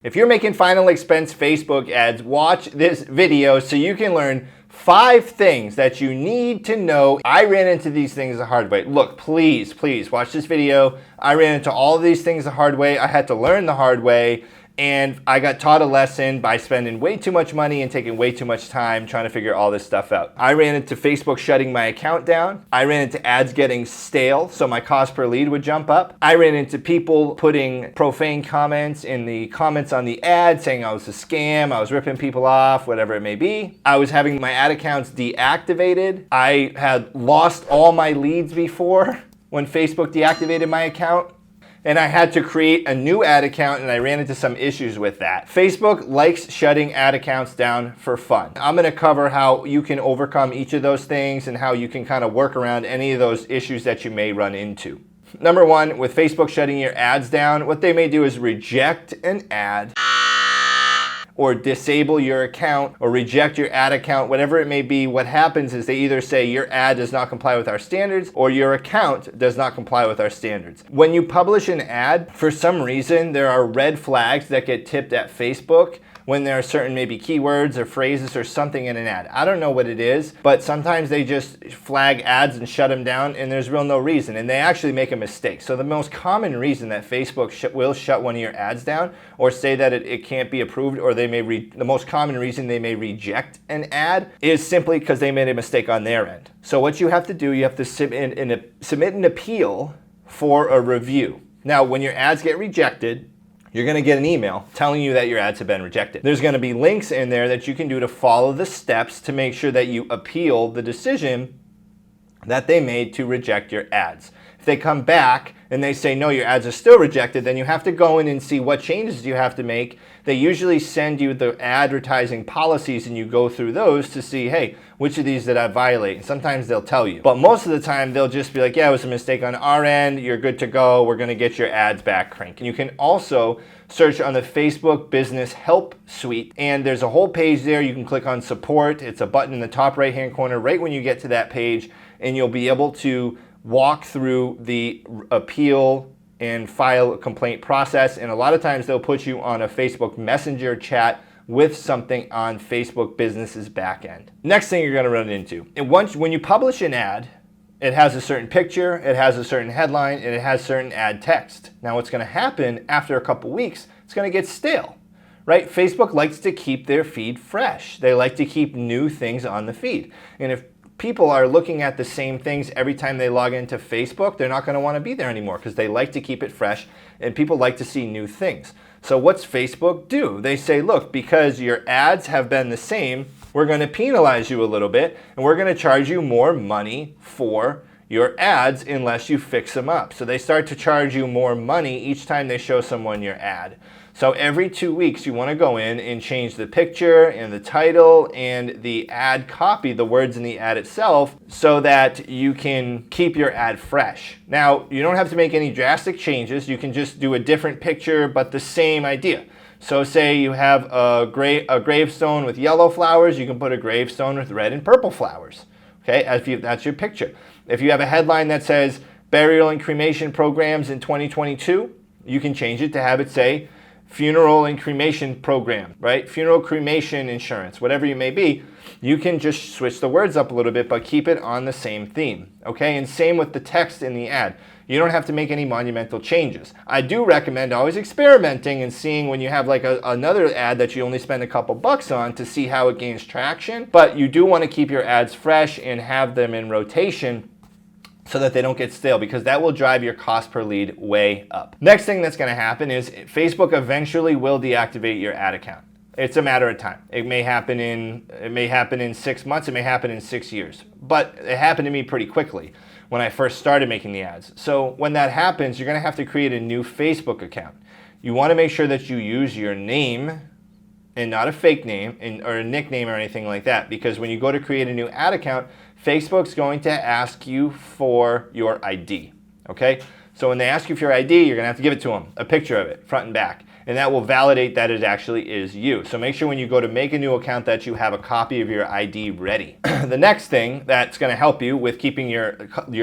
If you're making final expense Facebook ads, watch this video so you can learn 5 things that you need to know. I ran into these things the hard way. Look, please watch this video. I ran into all of these things the hard way. I had to learn the hard way. And I got taught a lesson by spending way too much money and taking way too much time trying to figure all this stuff out. I ran into Facebook shutting my account down. I ran into ads getting stale, so my cost per lead would jump up. I ran into people putting profane comments in the comments on the ad saying I was a scam, I was ripping people off, whatever it may be. I was having my ad accounts deactivated. I had lost all my leads before when Facebook deactivated my account. And I had to create a new ad account, and I ran into some issues with that. Facebook likes shutting ad accounts down for fun. I'm gonna cover how you can overcome each of those things and how you can kind of work around any of those issues that you may run into. Number 1, with Facebook shutting your ads down, what they may do is reject an ad or disable your account or reject your ad account, whatever it may be. What happens is they either say your ad does not comply with our standards or your account does not comply with our standards. When you publish an ad, for some reason, there are red flags that get tipped at Facebook when there are certain maybe keywords or phrases or something in an ad. I don't know what it is, but sometimes they just flag ads and shut them down and there's no reason, and they actually make a mistake. So the most common reason that Facebook will shut one of your ads down or say that it can't be approved, or the most common reason they may reject an ad is simply because they made a mistake on their end. So what you have to do, you have to submit an appeal for a review. Now, when your ads get rejected, you're going to get an email telling you that your ads have been rejected. There's going to be links in there that you can do to follow the steps to make sure that you appeal the decision that they made to reject your ads. If they come back and they say, no, your ads are still rejected, then you have to go in and see what changes you have to make. They usually send you the advertising policies and you go through those to see, hey, which of these did I violate? And sometimes they'll tell you. But most of the time, they'll just be like, yeah, it was a mistake on our end. You're good to go. We're going to get your ads back cranking. You can also search on the Facebook Business Help Suite, and there's a whole page there. You can click on support. It's a button in the top right-hand corner right when you get to that page, and you'll be able to walk through the appeal and file a complaint process. And a lot of times they'll put you on a Facebook Messenger chat with something on Facebook Business's back end. Next thing you're going to run into, and when you publish an ad, it has a certain picture, it has a certain headline, and it has certain ad text. Now what's going to happen after a couple weeks, it's going to get stale, right? Facebook likes to keep their feed fresh. They like to keep new things on the feed. And if people are looking at the same things every time they log into Facebook, they're not going to want to be there anymore because they like to keep it fresh and people like to see new things. So what's Facebook do? They say, look, because your ads have been the same, we're going to penalize you a little bit and we're going to charge you more money for your ads unless you fix them up. So they start to charge you more money each time they show someone your ad. So every 2 weeks you want to go in and change the picture and the title and the ad copy, the words in the ad itself, so that you can keep your ad fresh. Now, you don't have to make any drastic changes. You can just do a different picture but the same idea. So say you have a gravestone with yellow flowers, you can put a gravestone with red and purple flowers. Okay, that's your picture. If you have a headline that says burial and cremation programs in 2022, you can change it to have it say funeral and cremation program, right? Funeral cremation insurance, whatever you may be. You can just switch the words up a little bit, but keep it on the same theme, okay? And same with the text in the ad. You don't have to make any monumental changes. I do recommend always experimenting and seeing when you have like another ad that you only spend a couple bucks on to see how it gains traction, but you do want to keep your ads fresh and have them in rotation so that they don't get stale, because that will drive your cost per lead way up. Next thing that's going to happen is Facebook eventually will deactivate your ad account. It's a matter of time. It may happen in 6 months, it may happen in 6 years. But it happened to me pretty quickly when I first started making the ads. So when that happens, you're going to have to create a new Facebook account. You want to make sure that you use your name and not a fake name or a nickname or anything like that, because when you go to create a new ad account, Facebook's going to ask you for your ID, okay? So when they ask you for your ID, you're gonna have to give it to them, a picture of it, front and back, and that will validate that it actually is you. So make sure when you go to make a new account that you have a copy of your ID ready. The next thing that's gonna help you with keeping your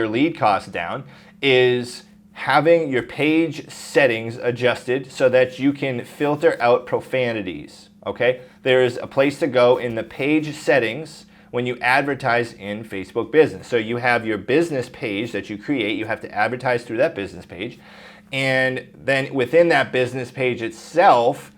lead costs down is having your page settings adjusted so that you can filter out profanities, okay? There's a place to go in the page settings when you advertise in Facebook Business. So you have your business page that you create, you have to advertise through that business page, and then within that business page itself,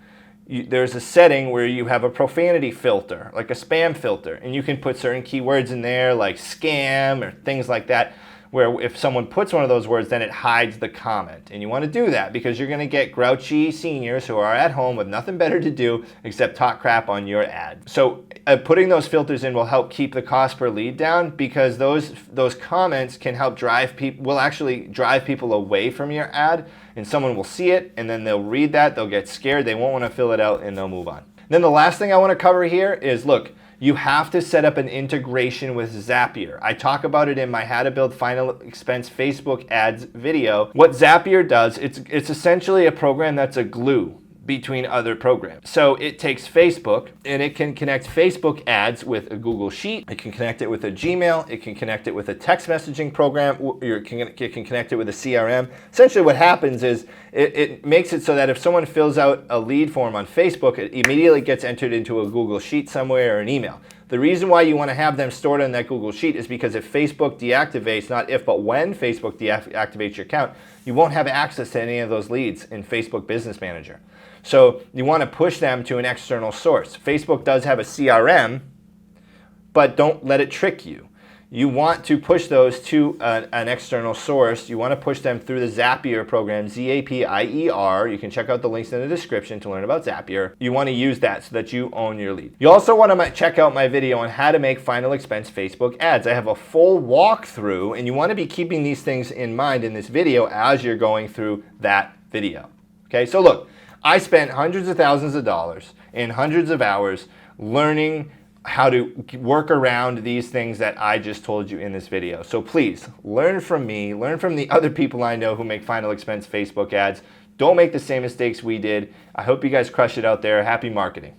there's a setting where you have a profanity filter, like a spam filter, and you can put certain keywords in there like scam or things like that, where if someone puts one of those words, then it hides the comment. And you want to do that because you're going to get grouchy seniors who are at home with nothing better to do except talk crap on your ad. So putting those filters in will help keep the cost per lead down, because those comments can help will actually drive people away from your ad, and someone will see it and then they'll read that, they'll get scared, they won't want to fill it out, and they'll move on. Then the last thing I want to cover here is, look, you have to set up an integration with Zapier. I talk about it in my How to Build Final Expense Facebook Ads video. What Zapier does, it's essentially a program that's a glue between other programs. So it takes Facebook and it can connect Facebook ads with a Google Sheet. It can connect it with a Gmail. It can connect it with a text messaging program. It can connect it with a CRM. Essentially what happens is it makes it so that if someone fills out a lead form on Facebook, it immediately gets entered into a Google Sheet somewhere or an email. The reason why you want to have them stored on that Google Sheet is because if Facebook deactivates, not if, but when Facebook deactivates your account, you won't have access to any of those leads in Facebook Business Manager. So you want to push them to an external source. Facebook does have a CRM, but don't let it trick you. You want to push those to an external source. You want to push them through the Zapier program, Zapier. You can check out the links in the description to learn about Zapier. You want to use that so that you own your lead. You also want to check out my video on how to make final expense Facebook ads. I have a full walkthrough, and you want to be keeping these things in mind in this video as you're going through that video. Okay, so look, I spent hundreds of thousands of dollars and hundreds of hours learning how to work around these things that I just told you in this video. So please, learn from me, learn from the other people I know who make final expense Facebook ads. Don't make the same mistakes we did. I hope you guys crush it out there. Happy marketing.